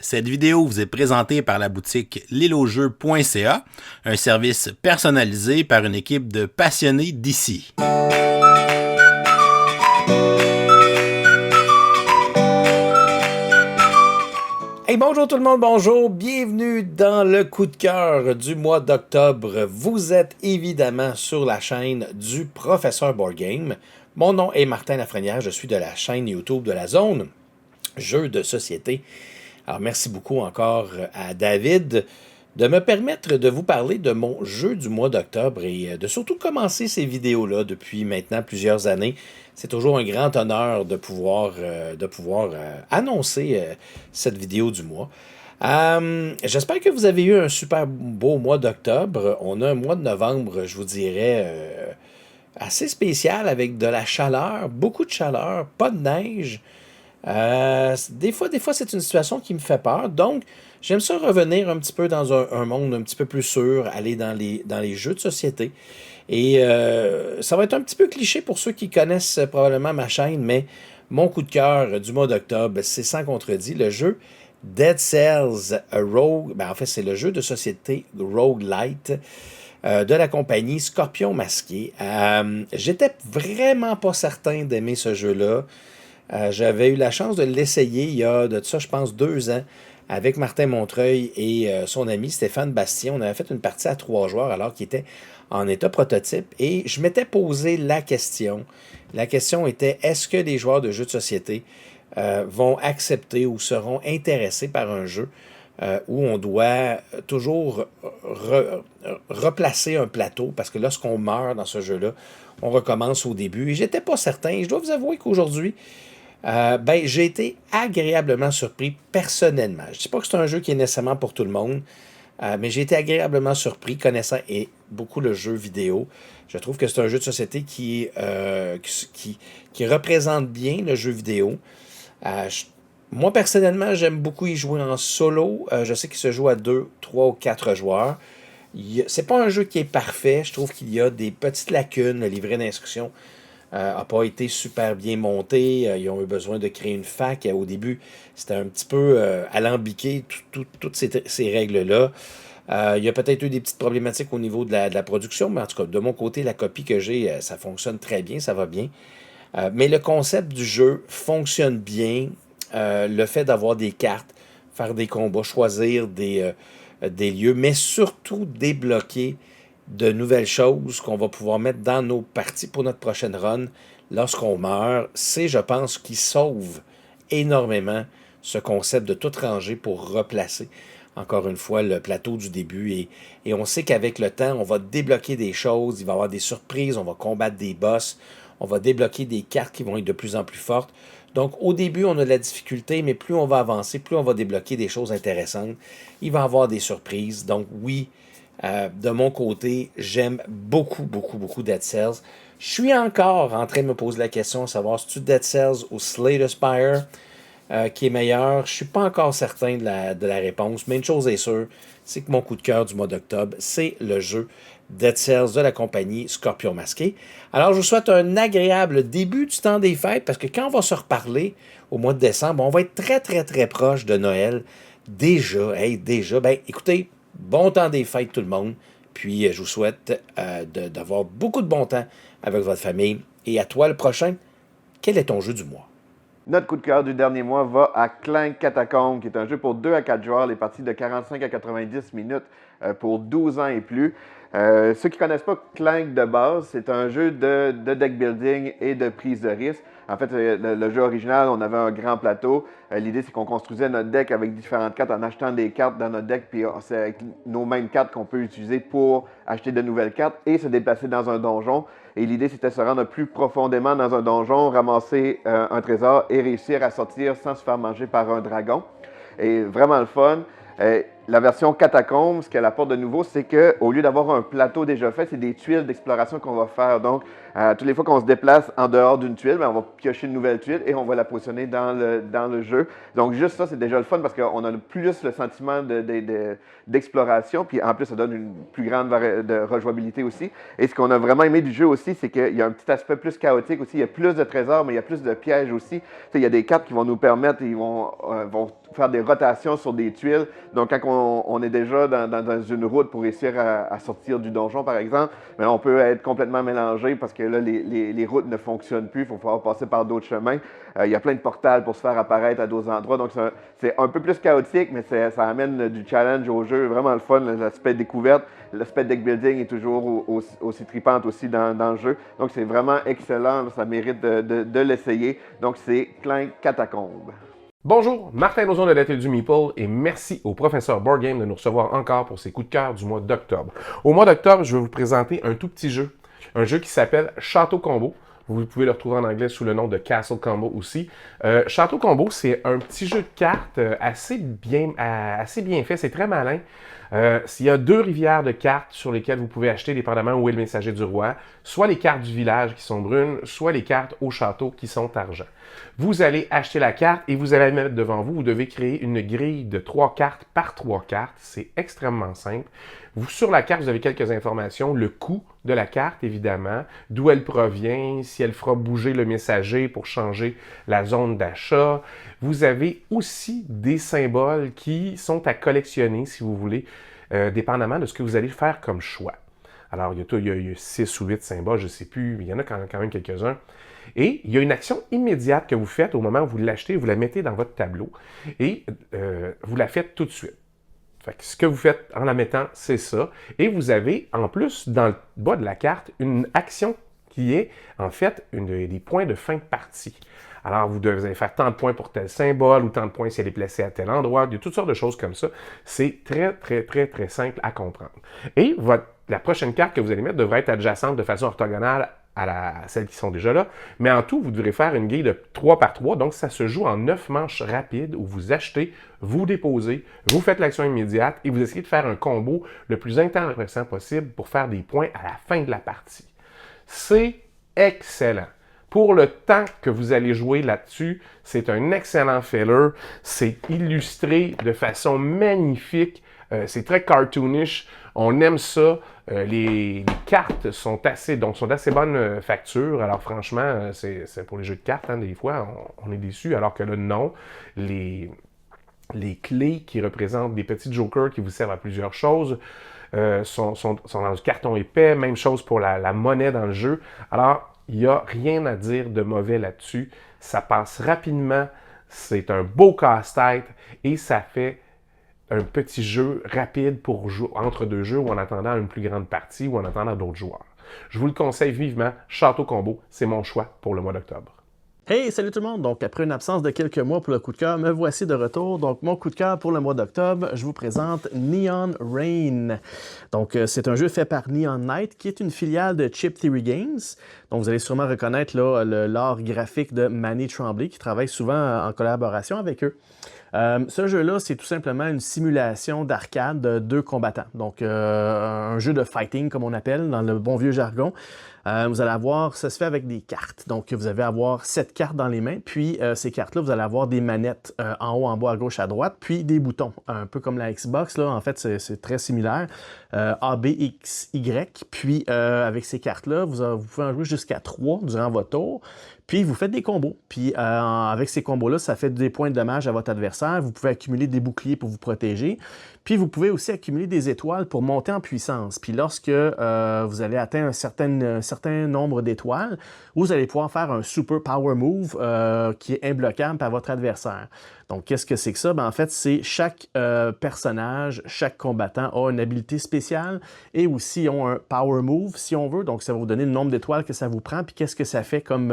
Cette vidéo vous est présentée par la boutique lilojeu.ca, un service personnalisé par une équipe de passionnés d'ici. Hey, bonjour tout le monde, bonjour, bienvenue dans le coup de cœur du mois d'octobre. Vous êtes évidemment sur la chaîne du Professeur Board Game. Mon nom est Martin Lafrenière, je suis de la chaîne YouTube de la zone Jeux de société. Alors merci beaucoup encore à David de me permettre de vous parler de mon jeu du mois d'octobre et de surtout commencer ces vidéos-là depuis maintenant plusieurs années. C'est toujours un grand honneur de pouvoir annoncer cette vidéo du mois. J'espère que vous avez eu un super beau mois d'octobre. On a un mois de novembre, je vous dirais, assez spécial avec de la chaleur, beaucoup de chaleur, pas de neige. Des fois, c'est une situation qui me fait peur. Donc, j'aime ça revenir un petit peu dans un monde un petit peu plus sûr, aller dans les jeux de société. Et ça va être un petit peu cliché pour ceux qui connaissent probablement ma chaîne, mais mon coup de cœur du mois d'octobre, c'est sans contredit le jeu Dead Cells Rogue. En fait, c'est le jeu de société Roguelite de la compagnie Scorpion Masqué. J'étais vraiment pas certain d'aimer ce jeu-là. J'avais eu la chance de l'essayer il y a de ça, je pense, 2 ans, avec Martin Montreuil et son ami Stéphane Bastien. On avait fait une partie à 3 joueurs alors qu'il était en état prototype et je m'étais posé la question. La question était, est-ce que les joueurs de jeux de société vont accepter ou seront intéressés par un jeu où on doit toujours replacer un plateau parce que lorsqu'on meurt dans ce jeu-là, on recommence au début. Et j'étais pas certain. Je dois vous avouer qu'aujourd'hui, j'ai été agréablement surpris personnellement. Je ne dis pas que c'est un jeu qui est nécessairement pour tout le monde, mais j'ai été agréablement surpris connaissant beaucoup le jeu vidéo. Je trouve que c'est un jeu de société qui représente bien le jeu vidéo. Moi, personnellement, j'aime beaucoup y jouer en solo. Je sais qu'il se joue à 2, 3 ou 4 joueurs. C'est pas un jeu qui est parfait. Je trouve qu'il y a des petites lacunes. Le livret d'instruction n'a pas été super bien monté. Ils ont eu besoin de créer une fac. Au début, c'était un petit peu alambiqué, toutes ces règles-là. Il y a peut-être eu des petites problématiques au niveau de la production, mais en tout cas, de mon côté, la copie que j'ai, ça fonctionne très bien, ça va bien. Mais le concept du jeu fonctionne bien. Le fait d'avoir des cartes, faire des combats, choisir des lieux, mais surtout débloquer de nouvelles choses qu'on va pouvoir mettre dans nos parties pour notre prochaine run lorsqu'on meurt, c'est, je pense, qui sauve énormément ce concept de tout ranger pour replacer, encore une fois, le plateau du début. Et on sait qu'avec le temps, on va débloquer des choses, il va y avoir des surprises, on va combattre des boss, on va débloquer des cartes qui vont être de plus en plus fortes. Donc, au début, on a de la difficulté, mais plus on va avancer, plus on va débloquer des choses intéressantes. Il va y avoir des surprises. Donc, oui, de mon côté, j'aime beaucoup, beaucoup, beaucoup Dead Cells. Je suis encore en train de me poser la question de savoir si c'est Dead Cells ou Slay the Spire qui est meilleur. Je ne suis pas encore certain de la réponse, mais une chose est sûre, c'est que mon coup de cœur du mois d'octobre, c'est le jeu Dead Cells de la compagnie Scorpion Masqué. Alors, je vous souhaite un agréable début du temps des fêtes, parce que quand on va se reparler au mois de décembre, on va être très, très, très proche de Noël. Déjà, écoutez, bon temps des fêtes tout le monde, puis je vous souhaite d'avoir beaucoup de bon temps avec votre famille. Et à toi, le prochain, quel est ton jeu du mois? Notre coup de cœur du dernier mois va à Clank Catacombs, qui est un jeu pour 2 à 4 joueurs, les parties de 45 à 90 minutes pour 12 ans et plus. Ceux qui ne connaissent pas Clank de base, c'est un jeu de deck building et de prise de risque. En fait, le jeu original, on avait un grand plateau. L'idée, c'est qu'on construisait notre deck avec différentes cartes en achetant des cartes dans notre deck, puis c'est avec nos mêmes cartes qu'on peut utiliser pour acheter de nouvelles cartes et se déplacer dans un donjon. Et l'idée, c'était de se rendre plus profondément dans un donjon, ramasser un trésor et réussir à sortir sans se faire manger par un dragon. Et vraiment le fun. La version catacombe, ce qu'elle apporte de nouveau, c'est qu'au lieu d'avoir un plateau déjà fait, c'est des tuiles d'exploration qu'on va faire. Donc, toutes les fois qu'on se déplace en dehors d'une tuile, on va piocher une nouvelle tuile et on va la positionner dans le jeu. Donc, juste ça, c'est déjà le fun parce qu'on a plus le sentiment d'exploration. Puis, en plus, ça donne une plus grande de rejouabilité aussi. Et ce qu'on a vraiment aimé du jeu aussi, c'est qu'il y a un petit aspect plus chaotique aussi. Il y a plus de trésors, mais il y a plus de pièges aussi. Il y a des cartes qui vont nous permettre, ils vont faire des rotations sur des tuiles. Donc, quand on est déjà dans une route pour réussir à sortir du donjon, par exemple, mais on peut être complètement mélangé parce que là, les routes ne fonctionnent plus. Il faut pouvoir passer par d'autres chemins. Il y a plein de portals pour se faire apparaître à d'autres endroits. Donc, c'est un peu plus chaotique, mais ça amène du challenge au jeu. Vraiment le fun, l'aspect découverte. L'aspect deck building est toujours aussi tripant aussi dans le jeu. Donc, c'est vraiment excellent. Ça mérite de l'essayer. Donc, c'est Clank Catacombe. Bonjour, Martin Lauzon de l'Atelier du Meeple et merci au professeur Board Game de nous recevoir encore pour ses coups de cœur du mois d'octobre. Au mois d'octobre, je vais vous présenter un tout petit jeu. Un jeu qui s'appelle Château Combo. Vous pouvez le retrouver en anglais sous le nom de Castle Combo aussi. Château Combo, c'est un petit jeu de cartes assez bien fait. C'est très malin. Il y a 2 rivières de cartes sur lesquelles vous pouvez acheter, dépendamment où est le messager du roi, soit les cartes du village qui sont brunes, soit les cartes au château qui sont argent. Vous allez acheter la carte et vous allez la mettre devant vous. Vous devez créer une grille de 3 cartes par 3 cartes. C'est extrêmement simple. Sur la carte, vous avez quelques informations. Le coût de la carte, évidemment, d'où elle provient, si elle fera bouger le messager pour changer la zone d'achat. Vous avez aussi des symboles qui sont à collectionner, si vous voulez, dépendamment de ce que vous allez faire comme choix. Alors, il y a 6 ou 8 symboles, je ne sais plus, mais il y en a quand même quelques-uns. Et il y a une action immédiate que vous faites au moment où vous l'achetez, vous la mettez dans votre tableau et vous la faites tout de suite. Fait que ce que vous faites en la mettant, c'est ça. Et vous avez, en plus, dans le bas de la carte, une action qui est, en fait, des points de fin de partie. Alors, vous devez faire tant de points pour tel symbole ou tant de points si elle est placée à tel endroit. Il y a toutes sortes de choses comme ça. C'est très, très, très, très simple à comprendre. Et la prochaine carte que vous allez mettre devrait être adjacente de façon orthogonale à celles qui sont déjà là. Mais en tout, vous devrez faire une grille de 3 par 3. Donc, ça se joue en 9 manches rapides où vous achetez, vous déposez, vous faites l'action immédiate et vous essayez de faire un combo le plus intéressant possible pour faire des points à la fin de la partie. C'est excellent. Pour le temps que vous allez jouer là-dessus, c'est un excellent filler. C'est illustré de façon magnifique. C'est très cartoonish. On aime ça. Les cartes sont assez bonne facture. Alors franchement, c'est pour les jeux de cartes, des fois, on est déçus. Alors que là, non. Les clés qui représentent des petits jokers qui vous servent à plusieurs choses sont dans du carton épais. Même chose pour la monnaie dans le jeu. Alors, il n'y a rien à dire de mauvais là-dessus. Ça passe rapidement. C'est un beau casse-tête et ça fait un petit jeu rapide pour jouer entre 2 jeux ou en attendant une plus grande partie ou en attendant d'autres joueurs. Je vous le conseille vivement. Château Combo, c'est mon choix pour le mois d'octobre. Hey, salut tout le monde! Donc, après une absence de quelques mois pour le coup de cœur, me voici de retour. Donc, mon coup de cœur pour le mois d'octobre, je vous présente Neon Rain. Donc, c'est un jeu fait par Neon Knight, qui est une filiale de Chip Theory Games. Donc, vous allez sûrement reconnaître là, l'art graphique de Manny Tremblay, qui travaille souvent en collaboration avec eux. Ce jeu-là, c'est tout simplement une simulation d'arcade de 2 combattants. Donc, un jeu de fighting, comme on appelle, dans le bon vieux jargon. Vous allez avoir, ça se fait avec des cartes. Donc, vous allez avoir 7 cartes dans les mains. Puis, ces cartes-là, vous allez avoir des manettes en haut, en bas, à gauche, à droite. Puis, des boutons. Un peu comme la Xbox, là. En fait, c'est très similaire. A, B, X, Y. Puis, avec ces cartes-là, vous pouvez en jouer jusqu'à 3 durant votre tour. Puis, vous faites des combos. Puis, avec ces combos-là, ça fait des points de dommage à votre adversaire. Vous pouvez accumuler des boucliers pour vous protéger. Puis, vous pouvez aussi accumuler des étoiles pour monter en puissance. Puis, lorsque vous allez atteindre un certain nombre d'étoiles, vous allez pouvoir faire un super power move qui est imbloquable par votre adversaire. Donc, qu'est-ce que c'est que ça? En fait, c'est chaque personnage, chaque combattant a une habilité spéciale et aussi ont un power move, si on veut. Donc, ça va vous donner le nombre d'étoiles que ça vous prend, puis qu'est-ce que ça fait comme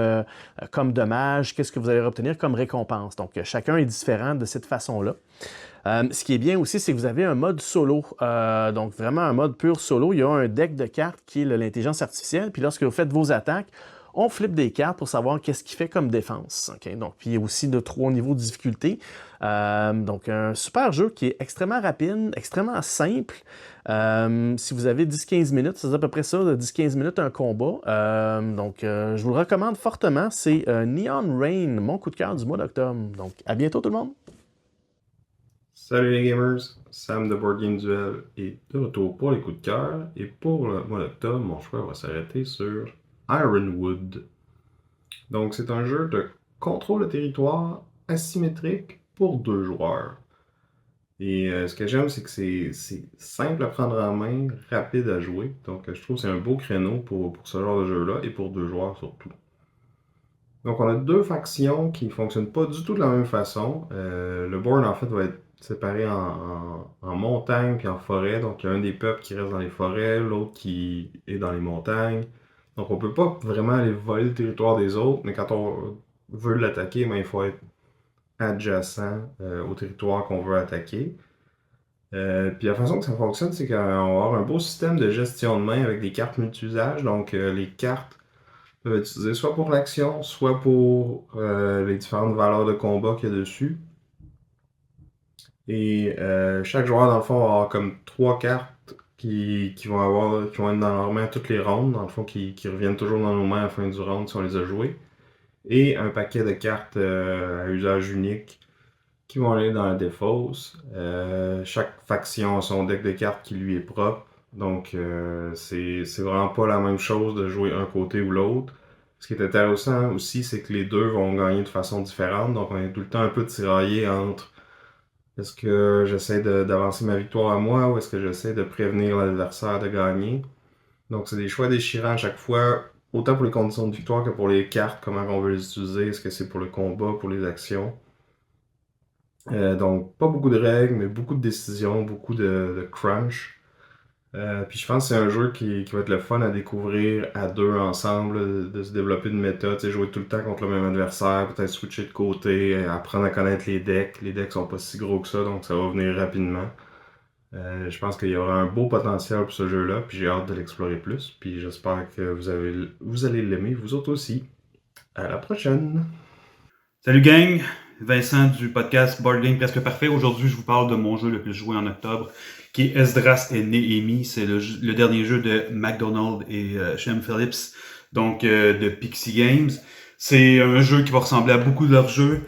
dommage, qu'est-ce que vous allez obtenir comme récompense. Donc, chacun est différent de cette façon-là. Ce qui est bien aussi, c'est que vous avez un mode solo, donc vraiment un mode pur solo. Il y a un deck de cartes qui est l'intelligence artificielle, puis lorsque vous faites vos attaques, on flippe des cartes pour savoir qu'est-ce qu'il fait comme défense. Okay? Donc, puis il y a aussi de 3 niveaux de difficulté. Donc, un super jeu qui est extrêmement rapide, extrêmement simple. Si vous avez 10-15 minutes, c'est à peu près ça, 10-15 minutes un combat. Donc, je vous le recommande fortement. C'est Neon Rain, mon coup de cœur du mois d'octobre. Donc, à bientôt tout le monde! Salut les gamers, Sam de Board Game Duel est de retour pour les coups de cœur et pour le mois d'octobre, mon choix va s'arrêter sur Ironwood. Donc c'est un jeu de contrôle de territoire asymétrique pour 2 joueurs. Et ce que j'aime, c'est que c'est simple à prendre en main, rapide à jouer. Donc je trouve que c'est un beau créneau pour ce genre de jeu-là et pour 2 joueurs surtout. Donc on a 2 factions qui ne fonctionnent pas du tout de la même façon. Le board en fait va être séparé en montagne puis en forêt. Donc, il y a un des peuples qui reste dans les forêts, l'autre qui est dans les montagnes. Donc, on peut pas vraiment aller voler le territoire des autres, mais quand on veut l'attaquer, ben, il faut être adjacent au territoire qu'on veut attaquer. Puis la façon que ça fonctionne, c'est qu'on va avoir un beau système de gestion de main avec des cartes multi-usages. Donc, les cartes peuvent être utilisées soit pour l'action, soit pour les différentes valeurs de combat qu'il y a dessus. Et chaque joueur, dans le fond, va avoir comme 3 cartes qui vont être dans leurs mains toutes les rondes, dans le fond, qui reviennent toujours dans nos mains à la fin du round si on les a jouées. Et un paquet de cartes à usage unique qui vont aller dans la défausse. Chaque faction a son deck de cartes qui lui est propre. Donc, c'est vraiment pas la même chose de jouer un côté ou l'autre. Ce qui est intéressant aussi, c'est que les deux vont gagner de façon différente. Donc, on est tout le temps un peu tiraillé entre est-ce que j'essaie d'avancer ma victoire à moi ou est-ce que j'essaie de prévenir l'adversaire de gagner? Donc, c'est des choix déchirants à chaque fois, autant pour les conditions de victoire que pour les cartes, comment on veut les utiliser, est-ce que c'est pour le combat, pour les actions. Donc, pas beaucoup de règles, mais beaucoup de décisions, beaucoup de crunch. Puis je pense que c'est un jeu qui va être le fun à découvrir à 2 ensemble, de se développer une méthode, jouer tout le temps contre le même adversaire, peut-être switcher de côté, apprendre à connaître les decks. Les decks sont pas si gros que ça, donc ça va venir rapidement. Je pense qu'il y aura un beau potentiel pour ce jeu-là, puis j'ai hâte de l'explorer plus. Puis j'espère que vous allez l'aimer, vous autres aussi. À la prochaine! Salut gang, Vincent du podcast Board Game Presque Parfait. Aujourd'hui, je vous parle de mon jeu le plus joué en octobre, qui est Esdras et Néhémie. C'est le dernier jeu de McDonald et Shem Phillips, donc de Pixie Games. C'est un jeu qui va ressembler à beaucoup de leurs jeux.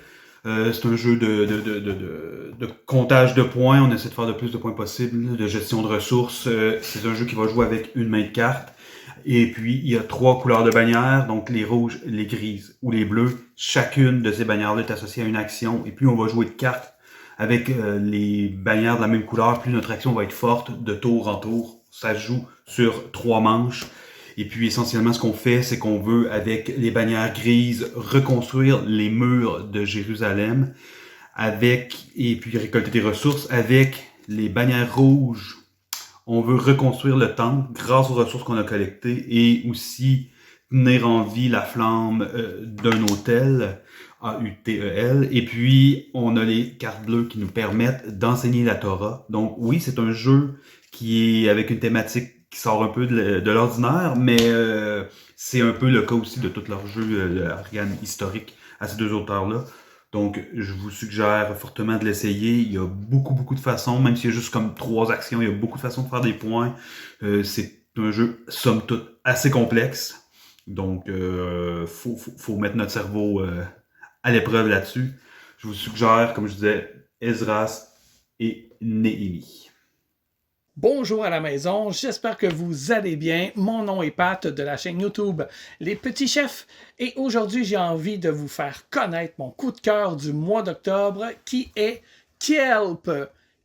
C'est un jeu de comptage de points. On essaie de faire le plus de points possible, de gestion de ressources. C'est un jeu qui va jouer avec une main de cartes. Et puis, il y a 3 couleurs de bannières, donc les rouges, les grises ou les bleus. Chacune de ces bannières-là est associée à une action. Et plus on va jouer de cartes avec les bannières de la même couleur, plus notre action va être forte de tour en tour. Ça se joue sur 3 manches. Et puis, essentiellement, ce qu'on fait, c'est qu'on veut, avec les bannières grises, reconstruire les murs de Jérusalem et puis récolter des ressources. Avec les bannières rouges, on veut reconstruire le temple grâce aux ressources qu'on a collectées et aussi tenir en vie la flamme d'un hôtel, AUTEL. Et puis, on a les cartes bleues qui nous permettent d'enseigner la Torah. Donc oui, c'est un jeu qui est avec une thématique qui sort un peu de l'ordinaire, mais c'est un peu le cas aussi de tous leurs jeux d'organes historiques à ces 2 auteurs-là. Donc, je vous suggère fortement de l'essayer. Il y a beaucoup de façons, même s'il y a juste comme 3 actions, il y a beaucoup de façons de faire des points. C'est un jeu, somme toute, assez complexe. Donc, faut mettre notre cerveau à l'épreuve là-dessus. Je vous suggère, comme je disais, Esdras et Néhémie. Bonjour à la maison, j'espère que vous allez bien. Mon nom est Pat de la chaîne YouTube Les Petits Chefs et aujourd'hui j'ai envie de vous faire connaître mon coup de cœur du mois d'octobre qui est Kelp.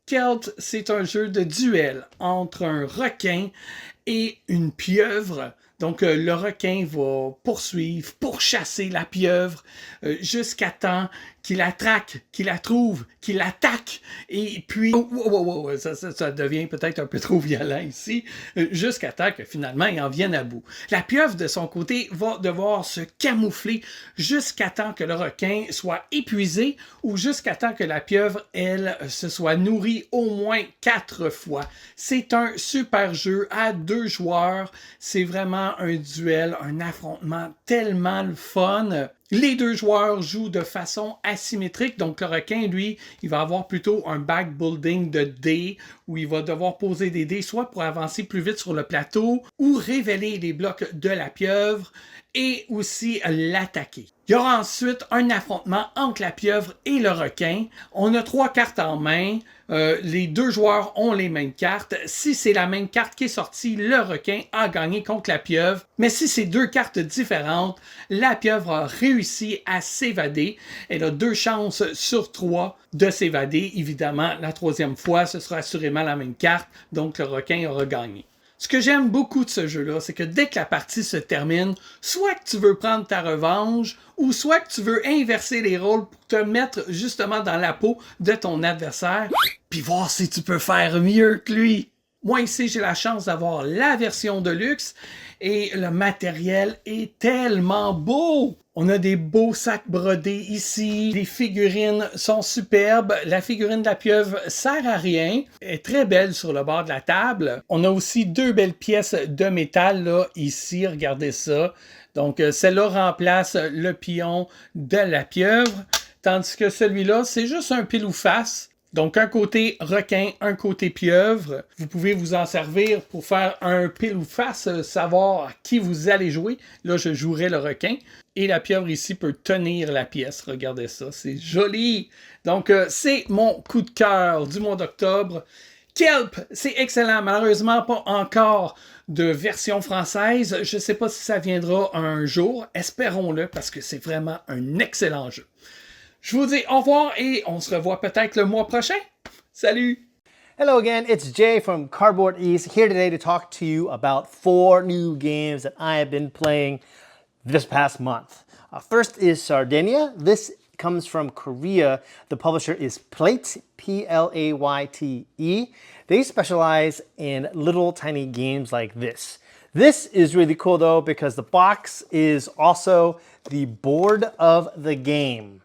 Kelp, c'est un jeu de duel entre un requin et une pieuvre. Donc, le requin va pourchasser la pieuvre jusqu'à temps qui la traque, qui la trouve, qui l'attaque, et puis ça devient peut-être un peu trop violent ici, jusqu'à temps que finalement ils en viennent à bout. La pieuvre de son côté va devoir se camoufler jusqu'à temps que le requin soit épuisé ou jusqu'à temps que la pieuvre, elle, se soit nourrie au moins 4 fois. C'est un super jeu à 2 joueurs, c'est vraiment un duel, un affrontement tellement le fun. Les 2 joueurs jouent de façon asymétrique, donc le requin, lui, il va avoir plutôt un backbuilding de dés, où il va devoir poser des dés, soit pour avancer plus vite sur le plateau, ou révéler les blocs de la pieuvre, et aussi l'attaquer. Il y aura ensuite un affrontement entre la pieuvre et le requin. On a 3 cartes en main. Les 2 joueurs ont les mêmes cartes. Si c'est la même carte qui est sortie, le requin a gagné contre la pieuvre. Mais si c'est 2 cartes différentes, la pieuvre a réussi à s'évader. Elle a 2 chances sur 3 de s'évader. Évidemment, la 3e fois, ce sera assurément la même carte. Donc, le requin aura gagné. Ce que j'aime beaucoup de ce jeu-là, c'est que dès que la partie se termine, soit que tu veux prendre ta revanche, ou soit que tu veux inverser les rôles pour te mettre justement dans la peau de ton adversaire, puis voir si tu peux faire mieux que lui. Moi ici, j'ai la chance d'avoir la version de luxe et le matériel est tellement beau. On a des beaux sacs brodés ici. Les figurines sont superbes. La figurine de la pieuvre sert à rien. Elle est très belle sur le bord de la table. On a aussi 2 belles pièces de métal là, ici. Regardez ça. Donc, celle-là remplace le pion de la pieuvre. Tandis que celui-là, c'est juste un pile ou face. Donc, un côté requin, un côté pieuvre. Vous pouvez vous en servir pour faire un pile ou face, savoir à qui vous allez jouer. Là, je jouerai le requin. Et la pieuvre ici peut tenir la pièce. Regardez ça, c'est joli. Donc, c'est mon coup de cœur du mois d'octobre. Kelp, c'est excellent. Malheureusement, pas encore de version française. Je ne sais pas si ça viendra un jour. Espérons-le parce que c'est vraiment un excellent jeu. Je vous dis au revoir et on se revoit peut-être le mois prochain. Salut! Hello again, it's Jay from Cardboard East here today to talk to you about 4 new games that I have been playing this past month. First is Sardinia. This comes from Korea. The publisher is Playte, Playte. They specialize in little tiny games like this. This is really cool though because the box is also the board of the game.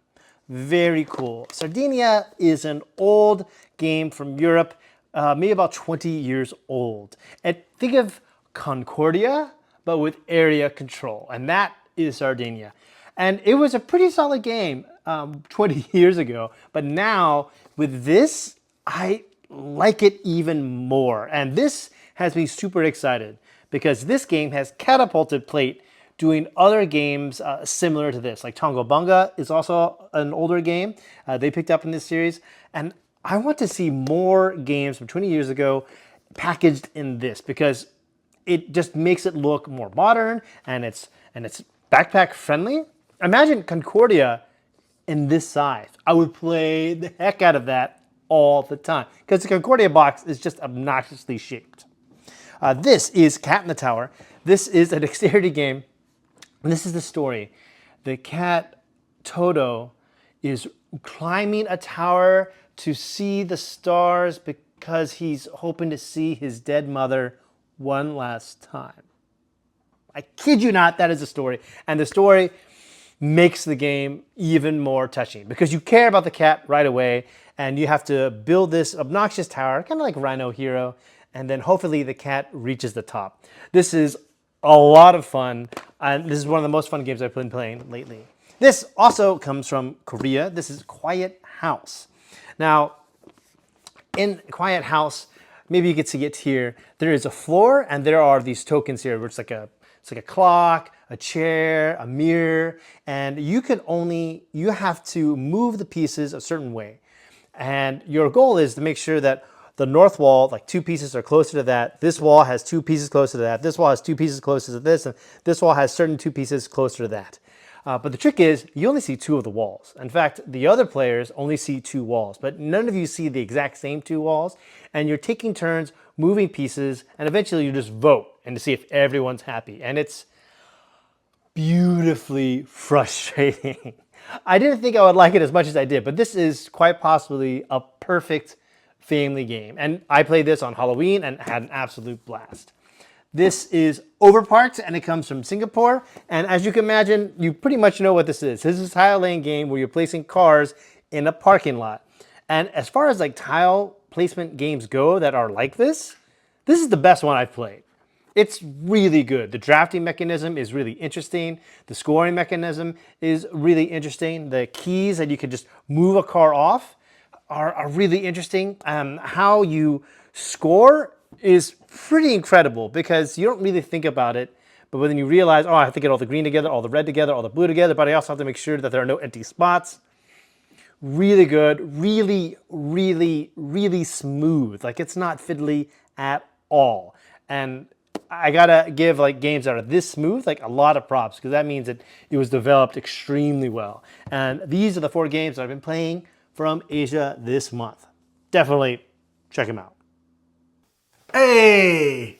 Very cool. Sardinia is an old game from Europe, maybe about 20 years old. And think of Concordia, but with area control. And that is Sardinia. And it was a pretty solid game 20 years ago. But now with this, I like it even more. And this has me super excited because this game has catapulted Playte doing other games similar to this. Like Tongo Bunga is also an older game they picked up in this series. And I want to see more games from 20 years ago packaged in this because it just makes it look more modern and it's backpack friendly. Imagine Concordia in this size. I would play the heck out of that all the time because the Concordia box is just obnoxiously shaped. This is Cat in the Tower. This is a dexterity game. And this is the story. The cat Toto is climbing a tower to see the stars because he's hoping to see his dead mother one last time. I kid you not, that is the story. And the story makes the game even more touching because you care about the cat right away and you have to build this obnoxious tower, kind of like Rhino Hero, and then hopefully the cat reaches the top. This is a lot of fun, and this is one of the most fun games I've been playing lately. This also comes from Korea. This is Quiet House. Now, in Quiet House, maybe you can see it here, there is a floor, and there are these tokens here, which it's like a clock, a chair, a mirror, and you have to move the pieces a certain way. And your goal is to make sure that the north wall, like 2 pieces are closer to that. This wall has 2 pieces closer to that. This wall has 2 pieces closer to this. And this wall has certain 2 pieces closer to that. But the trick is you only see 2 of the walls. In fact, the other players only see 2 walls, but none of you see the exact same 2 walls. And you're taking turns moving pieces, and eventually you just vote and to see if everyone's happy. And it's beautifully frustrating. I didn't think I would like it as much as I did, but this is quite possibly a perfect family game. And I played this on Halloween and had an absolute blast. This is Overparked, and it comes from Singapore. And as you can imagine, you pretty much know what this is. This is a tile laying game where you're placing cars in a parking lot. And as far as like tile placement games go that are like this is the best one I've played. It's really good. The drafting mechanism is really interesting. The scoring mechanism is really interesting. The keys that you can just move a car off are really interesting. How you score is pretty incredible because you don't really think about it, but when you realize, oh, I have to get all the green together, all the red together, all the blue together, but I also have to make sure that there are no empty spots. Really good, really, really, really smooth. Like it's not fiddly at all. And I gotta give like games that are this smooth like a lot of props because that means that it was developed extremely well. And these are the 4 games that I've been playing from Asia this month. Definitely check them out. Hey!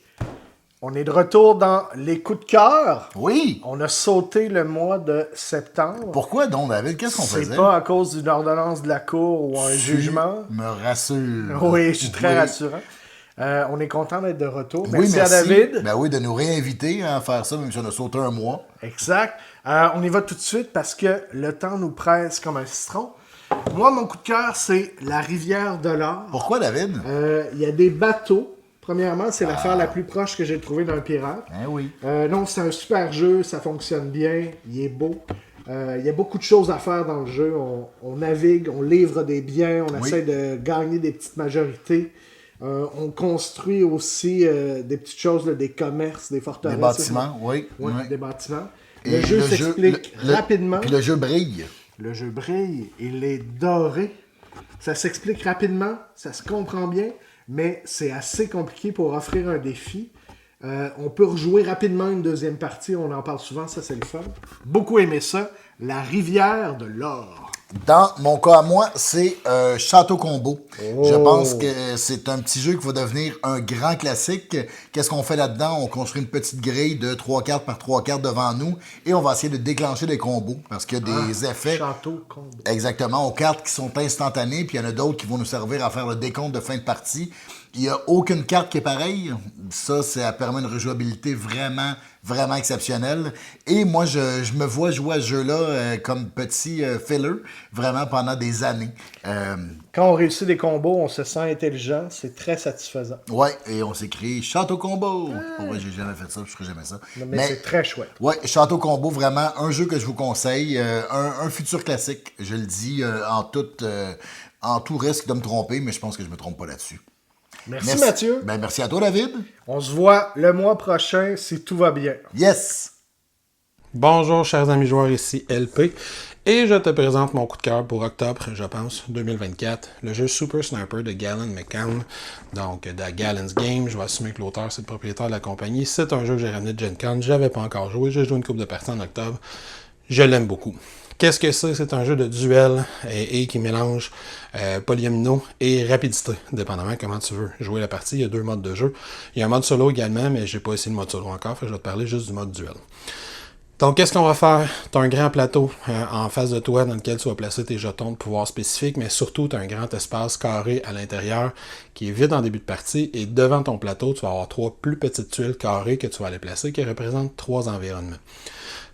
On est de retour dans les coups de cœur. Oui. On a sauté le mois de septembre. Pourquoi donc, David? Qu'est-ce qu'on faisait? C'est pas à cause d'une ordonnance de la Cour ou un jugement. Me rassure. Oui, je suis très rassurant. On est content d'être de retour. Merci, merci à David. Ben oui, de nous réinviter à faire ça, même si on a sauté un mois. Exact. On y va tout de suite parce que le temps nous presse comme un citron. Moi, mon coup de cœur, c'est la rivière de l'or. Pourquoi, David? Il y a des bateaux. Premièrement, c'est l'affaire la plus proche que j'ai trouvée d'un pirate. Oui. Non, c'est un super jeu, ça fonctionne bien, il est beau. Il y a beaucoup de choses à faire dans le jeu. On navigue, on livre des biens, on essaie de gagner des petites majorités. On construit aussi des petites choses, là, des commerces, des forteresses. Des bâtiments, oui. Des bâtiments. Et le jeu s'explique rapidement. Puis le jeu brille. Le jeu brille, il est doré. Ça s'explique rapidement, ça se comprend bien, mais c'est assez compliqué pour offrir un défi. On peut rejouer rapidement une deuxième partie, on en parle souvent, ça c'est le fun. Beaucoup aimé ça, la rivière de l'or. Dans mon cas à moi, c'est Château Combo. Je pense que c'est un petit jeu qui va devenir un grand classique. Qu'est-ce qu'on fait là-dedans? On construit une petite grille de 3 cartes par 3 cartes devant nous et on va essayer de déclencher des combos parce qu'il y a des effets. Château Combo. Exactement, aux cartes qui sont instantanées, puis il y en a d'autres qui vont nous servir à faire le décompte de fin de partie. Il n'y a aucune carte qui est pareille. Ça permet une rejouabilité vraiment, vraiment exceptionnelle. Et moi, je me vois jouer à ce jeu-là comme petit filler, vraiment pendant des années. Quand on réussit des combos, on se sent intelligent. C'est très satisfaisant. Ouais, et on s'écrit Château Combo. Ouais, j'ai jamais fait ça, je ferai jamais ça. Non, mais c'est très chouette. Ouais, Château Combo, vraiment un jeu que je vous conseille. Un futur classique, je le dis en tout risque de me tromper, mais je pense que je me trompe pas là-dessus. Merci Mathieu. Ben, merci à toi, David. On se voit le mois prochain si tout va bien. Yes! Bonjour, chers amis joueurs, ici LP. Et je te présente mon coup de cœur pour octobre, je pense, 2024. Le jeu Super Sniper de Galen McCann. Donc, de Galen's Game. Je vais assumer que l'auteur, c'est le propriétaire de la compagnie. C'est un jeu que j'ai ramené de Gen Con. Je n'avais pas encore joué. J'ai joué une couple de parties en octobre. Je l'aime beaucoup. Qu'est-ce que c'est? C'est un jeu de duel et qui mélange polyomino et rapidité, dépendamment comment tu veux jouer la partie. Il y a 2 modes de jeu. Il y a un mode solo également, mais j'ai pas essayé le mode solo encore, fait que je vais te parler juste du mode duel. Donc, qu'est-ce qu'on va faire? Tu as un grand plateau en face de toi dans lequel tu vas placer tes jetons de pouvoir spécifiques, mais surtout, tu as un grand espace carré à l'intérieur qui est vide en début de partie, et devant ton plateau, tu vas avoir 3 plus petites tuiles carrées que tu vas aller placer qui représentent 3 environnements.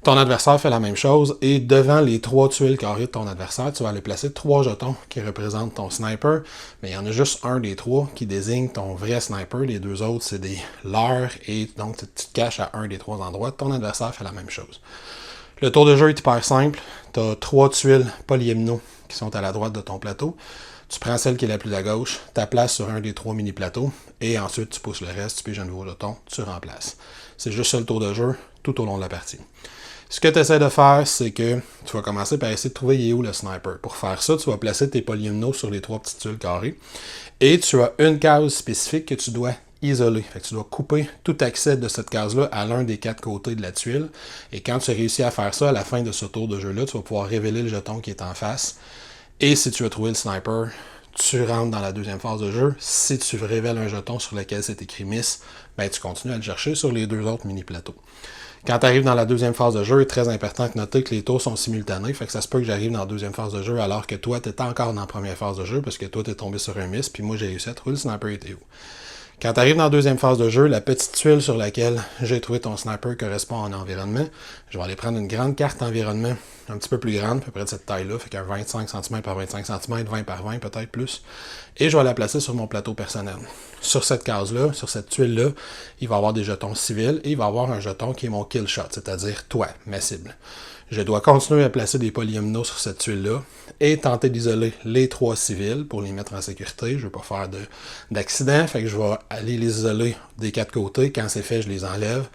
Ton adversaire fait la même chose, et devant les 3 tuiles carrées de ton adversaire, tu vas aller placer 3 jetons qui représentent ton sniper, mais il y en a juste un des 3 qui désigne ton vrai sniper, les 2 autres c'est des leurs, et donc tu te caches à un des 3 endroits, ton adversaire fait la même chose. Le tour de jeu est hyper simple, tu as 3 tuiles polyomino qui sont à la droite de ton plateau, tu prends celle qui est la plus à gauche, tu la places sur un des 3 mini-plateaux, et ensuite tu pousses le reste, tu piges un nouveau jeton, tu remplaces. C'est juste ça le tour de jeu tout au long de la partie. Ce que tu essaies de faire, c'est que tu vas commencer par essayer de trouver il est où le sniper. Pour faire ça, tu vas placer tes polyomino sur les 3 petites tuiles carrées. Et tu as une case spécifique que tu dois isoler. Fait que tu dois couper tout accès de cette case-là à l'un des 4 côtés de la tuile. Et quand tu réussis à faire ça, à la fin de ce tour de jeu-là, tu vas pouvoir révéler le jeton qui est en face. Et si tu as trouvé le sniper, tu rentres dans la deuxième phase de jeu. Si tu révèles un jeton sur lequel c'est écrit Miss, ben tu continues à le chercher sur les 2 autres mini-plateaux. Quand tu arrives dans la deuxième phase de jeu, il est très important de noter que les tours sont simultanés, fait que ça se peut que j'arrive dans la deuxième phase de jeu alors que toi, tu es encore dans la première phase de jeu parce que toi, tu es tombé sur un Miss, puis moi, j'ai réussi à trouver le sniper était où. Quand tu arrives dans la deuxième phase de jeu, la petite tuile sur laquelle j'ai trouvé ton sniper correspond à un environnement. Je vais aller prendre une grande carte environnement, un petit peu plus grande, à peu près de cette taille-là, fait qu'un 25 cm par 25 cm, 20 par 20 peut-être plus, et je vais la placer sur mon plateau personnel. Sur cette case-là, sur cette tuile-là, il va y avoir des jetons civils et il va y avoir un jeton qui est mon kill shot, c'est-à-dire toi, ma cible. Je dois continuer à placer des polyomino sur cette tuile-là et tenter d'isoler les 3 civils pour les mettre en sécurité. Je ne veux pas faire d'accident, fait que je vais aller les isoler des 4 côtés. Quand c'est fait, je les enlève.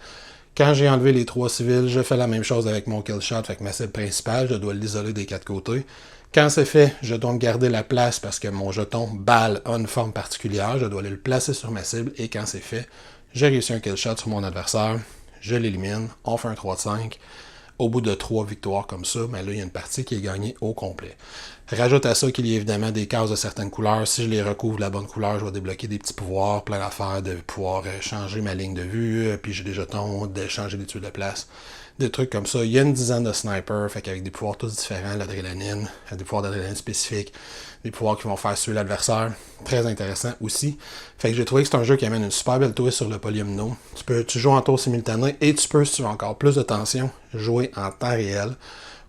Quand j'ai enlevé les 3 civils, je fais la même chose avec mon kill shot, avec ma cible principale, je dois l'isoler des 4 côtés. Quand c'est fait, je dois me garder la place parce que mon jeton balle a une forme particulière, je dois aller le placer sur ma cible et quand c'est fait, j'ai réussi un kill shot sur mon adversaire, je l'élimine, on fait un 3 de 5. Au bout de 3 victoires comme ça, ben là, il y a une partie qui est gagnée au complet. Rajoute à ça qu'il y a évidemment des cases de certaines couleurs. Si je les recouvre de la bonne couleur, je vais débloquer des petits pouvoirs, plein d'affaires, de pouvoir changer ma ligne de vue, puis j'ai des jetons, de changer des tuiles de place, des trucs comme ça. Il y a une dizaine de snipers, fait qu'avec des pouvoirs tous différents, l'adrénaline, des pouvoirs d'adrénaline spécifiques, des pouvoirs qui vont faire suer l'adversaire. Très intéressant aussi. Fait que j'ai trouvé que c'est un jeu qui amène une super belle twist sur le polyomino. Tu joues en tour simultané et tu peux, si tu veux encore plus de tension, jouer en temps réel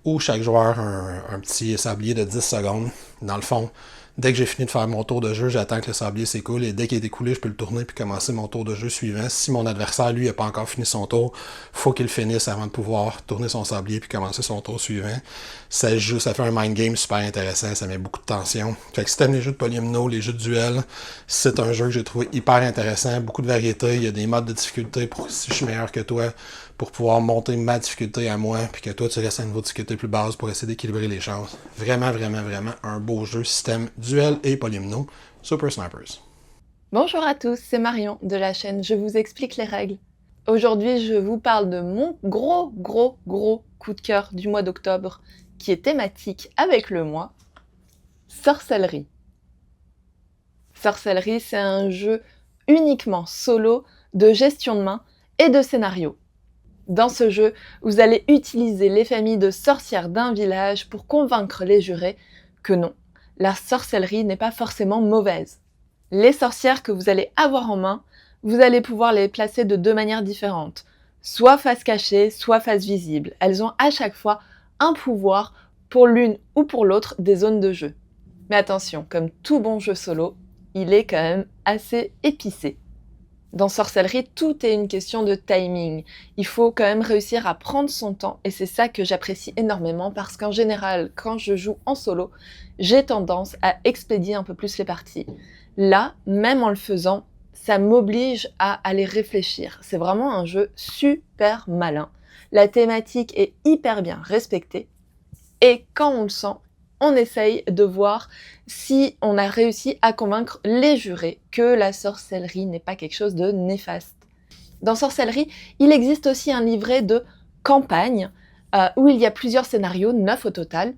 où chaque joueur a un petit sablier de 10 secondes. Dans le fond, dès que j'ai fini de faire mon tour de jeu, j'attends que le sablier s'écoule et dès qu'il est écoulé, je peux le tourner puis commencer mon tour de jeu suivant. Si mon adversaire, lui, n'a pas encore fini son tour, faut qu'il finisse avant de pouvoir tourner son sablier puis commencer son tour suivant. Ça fait un mind game super intéressant, ça met beaucoup de tension. Fait que si t'aimes les jeux de polyomino, les jeux de duel, c'est un jeu que j'ai trouvé hyper intéressant, beaucoup de variété, il y a des modes de difficulté pour si je suis meilleur que toi, pour pouvoir monter ma difficulté à moi, puis que toi, tu restes à un niveau de difficulté plus basse pour essayer d'équilibrer les chances. Vraiment, vraiment, vraiment un beau jeu système duel et polyomino. Super Snipers. Bonjour à tous, c'est Marion de la chaîne Je vous explique les règles. Aujourd'hui, je vous parle de mon gros coup de cœur du mois d'octobre, qui est thématique avec le mois, Sorcellerie. Sorcellerie, c'est un jeu uniquement solo de gestion de main et de scénario. Dans ce jeu, vous allez utiliser les familles de sorcières d'un village pour convaincre les jurés que non, la sorcellerie n'est pas forcément mauvaise. Les sorcières que vous allez avoir en main, vous allez pouvoir les placer de 2 manières différentes, soit face cachée, soit face visible. Elles ont à chaque fois un pouvoir pour l'une ou pour l'autre des zones de jeu. Mais attention, comme tout bon jeu solo, il est quand même assez épicé. Dans Sorcellerie, tout est une question de timing. Il faut quand même réussir à prendre son temps et c'est ça que j'apprécie énormément parce qu'en général, quand je joue en solo, j'ai tendance à expédier un peu plus les parties. Là, même en le faisant, ça m'oblige à aller réfléchir. C'est vraiment un jeu super malin. La thématique est hyper bien respectée et quand on le sent, on essaye de voir si on a réussi à convaincre les jurés que la sorcellerie n'est pas quelque chose de néfaste. Dans Sorcellerie, il existe aussi un livret de campagne où il y a plusieurs scénarios, 9 au total,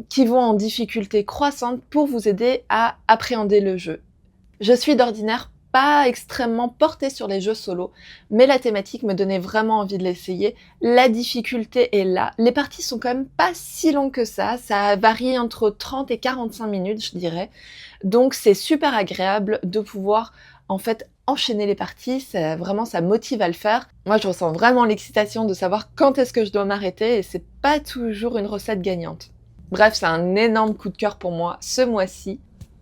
qui vont en difficulté croissante pour vous aider à appréhender le jeu. Je suis d'ordinaire pas extrêmement portée sur les jeux solo, mais la thématique me donnait vraiment envie de l'essayer. La difficulté est là. Les parties sont quand même pas si longues que ça varie entre 30 et 45 minutes, je dirais. Donc c'est super agréable de pouvoir en fait enchaîner les parties, ça motive à le faire. Moi je ressens vraiment l'excitation de savoir quand est-ce que je dois m'arrêter et c'est pas toujours une recette gagnante. Bref, c'est un énorme coup de cœur pour moi ce mois-ci,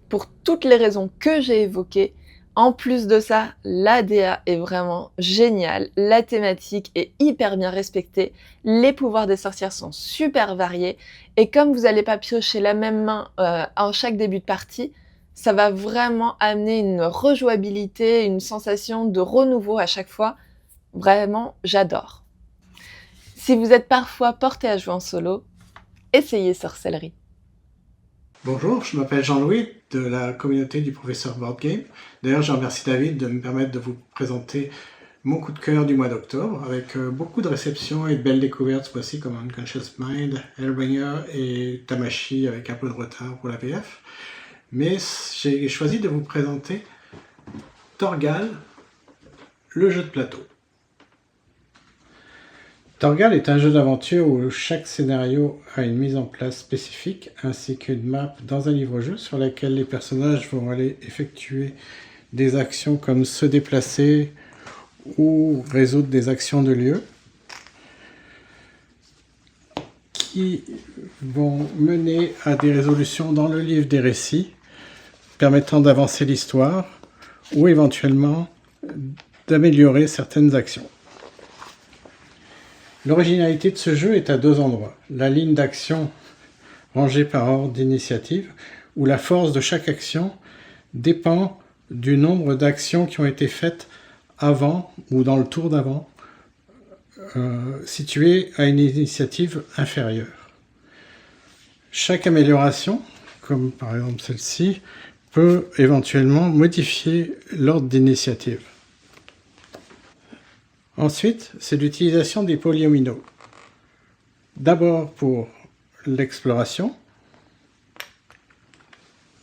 pour toutes les raisons que j'ai évoquées. En plus de ça, l'ADA est vraiment géniale, la thématique est hyper bien respectée, les pouvoirs des sorcières sont super variés, et comme vous n'allez pas piocher la même main en chaque début de partie, ça va vraiment amener une rejouabilité, une sensation de renouveau à chaque fois. Vraiment, j'adore. Si vous êtes parfois porté à jouer en solo, essayez Sorcellerie. Bonjour, je m'appelle Jean-Louis de la communauté du professeur Board Game. D'ailleurs, je remercie David de me permettre de vous présenter mon coup de cœur du mois d'octobre avec beaucoup de réceptions et de belles découvertes ce mois-ci comme Unconscious Mind, Hellbringer et Tamashii avec un peu de retard pour la VF. mais j'ai choisi de vous présenter Torgal, le jeu de plateau. Torgal est un jeu d'aventure où chaque scénario a une mise en place spécifique ainsi qu'une map dans un livre-jeu sur laquelle les personnages vont aller effectuer des actions comme se déplacer ou résoudre des actions de lieu qui vont mener à des résolutions dans le livre des récits permettant d'avancer l'histoire ou éventuellement d'améliorer certaines actions. L'originalité de ce jeu est à deux endroits. La ligne d'action rangée par ordre d'initiative, où la force de chaque action dépend du nombre d'actions qui ont été faites avant ou dans le tour d'avant, situées à une initiative inférieure. Chaque amélioration, comme par exemple celle-ci, peut éventuellement modifier l'ordre d'initiative. Ensuite, c'est l'utilisation des polyomino. D'abord pour l'exploration,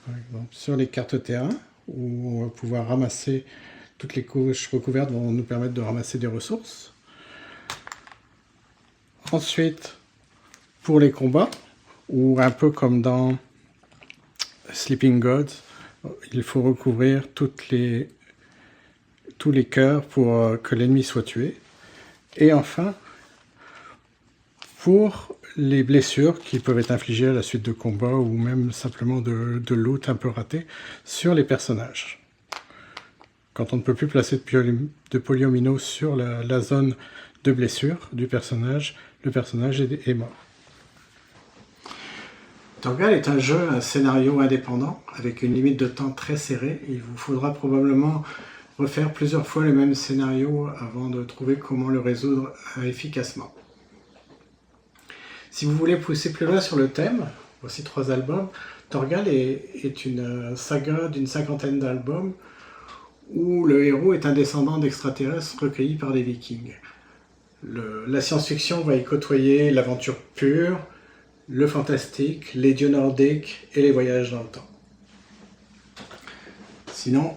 par exemple sur les cartes terrain, où on va pouvoir ramasser toutes les couches recouvertes vont nous permettre de ramasser des ressources. Ensuite, pour les combats, ou un peu comme dans Sleeping Gods, il faut recouvrir tous les cœurs pour que l'ennemi soit tué. Et enfin, pour les blessures qui peuvent être infligées à la suite de combats ou même simplement de loot un peu raté sur les personnages. Quand on ne peut plus placer de polyomino sur la zone de blessure du personnage, le personnage est mort. Torgal est un jeu, un scénario indépendant avec une limite de temps très serrée. Il vous faudra probablement refaire plusieurs fois le même scénario avant de trouver comment le résoudre efficacement. Si vous voulez pousser plus loin sur le thème, voici 3 albums. Torgal est une saga d'une 50aine d'albums où le héros est un descendant d'extraterrestres recueillis par des vikings. La science-fiction va y côtoyer l'aventure pure, le fantastique, les dieux nordiques et les voyages dans le temps. Sinon,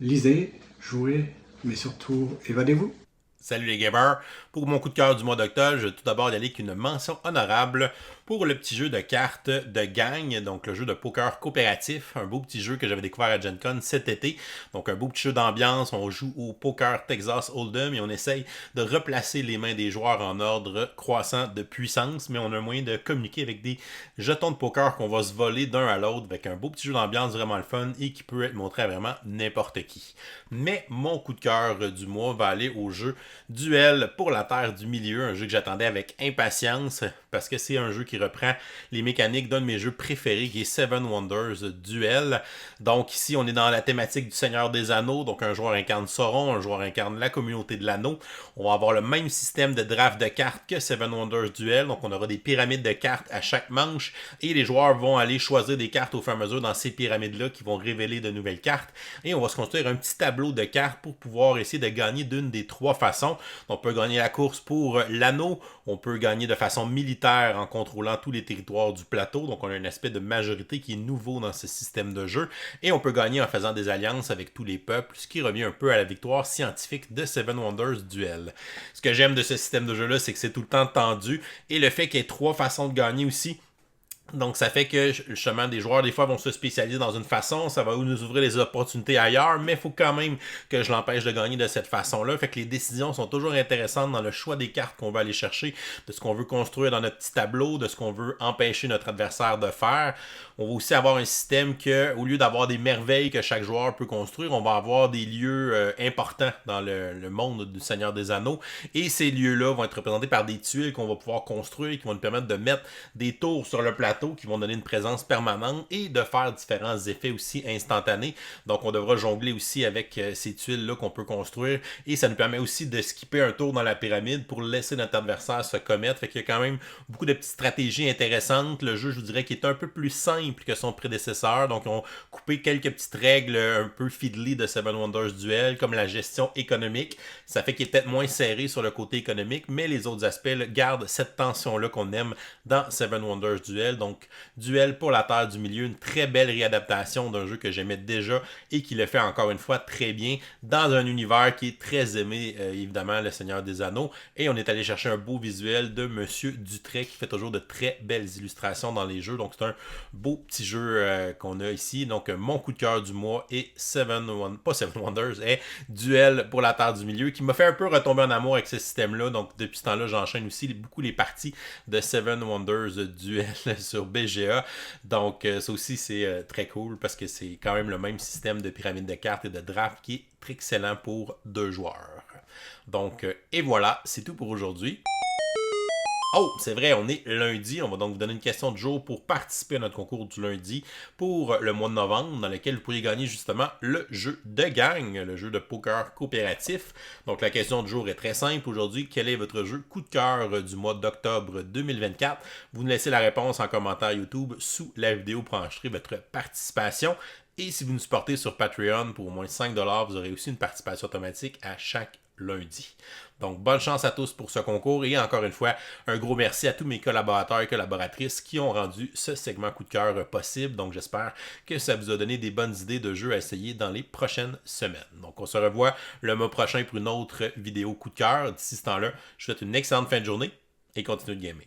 lisez, jouez, mais surtout évadez-vous. Salut les gamers! Pour mon coup de cœur du mois d'octobre, je vais tout d'abord y aller avec une mention honorable pour le petit jeu de cartes de gang, donc le jeu de poker coopératif, un beau petit jeu que j'avais découvert à Gen Con cet été. Donc un beau petit jeu d'ambiance, on joue au poker Texas Hold'em et on essaye de replacer les mains des joueurs en ordre croissant de puissance, mais on a un moyen de communiquer avec des jetons de poker qu'on va se voler d'un à l'autre avec un beau petit jeu d'ambiance vraiment le fun et qui peut être montré à vraiment n'importe qui. Mais mon coup de cœur du mois va aller au jeu Duel pour la Terre du Milieu, un jeu que j'attendais avec impatience parce que c'est un jeu qui reprend les mécaniques d'un de mes jeux préférés qui est Seven Wonders Duel. Donc ici on est dans la thématique du Seigneur des Anneaux, donc un joueur incarne Sauron, un joueur incarne la communauté de l'anneau. On va avoir le même système de draft de cartes que Seven Wonders Duel, donc on aura des pyramides de cartes à chaque manche et les joueurs vont aller choisir des cartes au fur et à mesure dans ces pyramides-là qui vont révéler de nouvelles cartes et on va se construire un petit tableau de cartes pour pouvoir essayer de gagner d'une des 3 façons. On peut gagner la course pour l'anneau, on peut gagner de façon militaire en contrôlant tous les territoires du plateau, donc on a un aspect de majorité qui est nouveau dans ce système de jeu, et on peut gagner en faisant des alliances avec tous les peuples, ce qui revient un peu à la victoire scientifique de Seven Wonders Duel. Ce que j'aime de ce système de jeu-là, c'est que c'est tout le temps tendu, et le fait qu'il y ait 3 façons de gagner aussi. Donc ça fait que justement des joueurs des fois vont se spécialiser dans une façon, ça va nous ouvrir les opportunités ailleurs, mais il faut quand même que je l'empêche de gagner de cette façon-là. Fait que les décisions sont toujours intéressantes dans le choix des cartes qu'on va aller chercher, de ce qu'on veut construire dans notre petit tableau, de ce qu'on veut empêcher notre adversaire de faire. On va aussi avoir un système que, au lieu d'avoir des merveilles que chaque joueur peut construire, on va avoir des lieux importants dans le monde du Seigneur des Anneaux. Et ces lieux-là vont être représentés par des tuiles qu'on va pouvoir construire, qui vont nous permettre de mettre des tours sur le plateau qui vont donner une présence permanente et de faire différents effets aussi instantanés. Donc on devra jongler aussi avec ces tuiles-là qu'on peut construire et ça nous permet aussi de skipper un tour dans la pyramide pour laisser notre adversaire se commettre. Fait qu'il y a quand même beaucoup de petites stratégies intéressantes. Le jeu, je vous dirais, qui est un peu plus simple que son prédécesseur. Donc on a coupé quelques petites règles un peu fiddly de Seven Wonders Duel, comme la gestion économique. Ça fait qu'il est peut-être moins serré sur le côté économique, mais les autres aspects gardent cette tension-là qu'on aime dans Seven Wonders Duel. Donc donc Duel pour la Terre du Milieu, une très belle réadaptation d'un jeu que j'aimais déjà et qui le fait encore une fois très bien dans un univers qui est très aimé, évidemment, Le Seigneur des Anneaux. Et on est allé chercher un beau visuel de Monsieur Dutray qui fait toujours de très belles illustrations dans les jeux. Donc c'est un beau petit jeu qu'on a ici. Donc mon coup de cœur du mois est Seven Wonders, est Duel pour la Terre du Milieu, qui m'a fait un peu retomber en amour avec ce système-là. Donc depuis ce temps-là, j'enchaîne aussi beaucoup les parties de Seven Wonders Duel sur BGA. Donc ça aussi c'est très cool parce que c'est quand même le même système de pyramide de cartes et de draft qui est très excellent pour 2 joueurs. Donc et voilà, c'est tout pour aujourd'hui. Oh, c'est vrai, on est lundi. On va donc vous donner une question de jour pour participer à notre concours du lundi pour le mois de novembre, dans lequel vous pourriez gagner justement le jeu de gang, le jeu de poker coopératif. Donc la question de jour est très simple aujourd'hui. Quel est votre jeu coup de cœur du mois d'octobre 2024? Vous nous laissez la réponse en commentaire YouTube sous la vidéo pour enregistrer votre participation. Et si vous nous supportez sur Patreon pour au moins 5$, vous aurez aussi une participation automatique à chaque lundi. Donc, bonne chance à tous pour ce concours et encore une fois, un gros merci à tous mes collaborateurs et collaboratrices qui ont rendu ce segment coup de cœur possible. Donc, j'espère que ça vous a donné des bonnes idées de jeux à essayer dans les prochaines semaines. Donc, on se revoit le mois prochain pour une autre vidéo coup de cœur. D'ici ce temps-là, je vous souhaite une excellente fin de journée et continuez de gamer.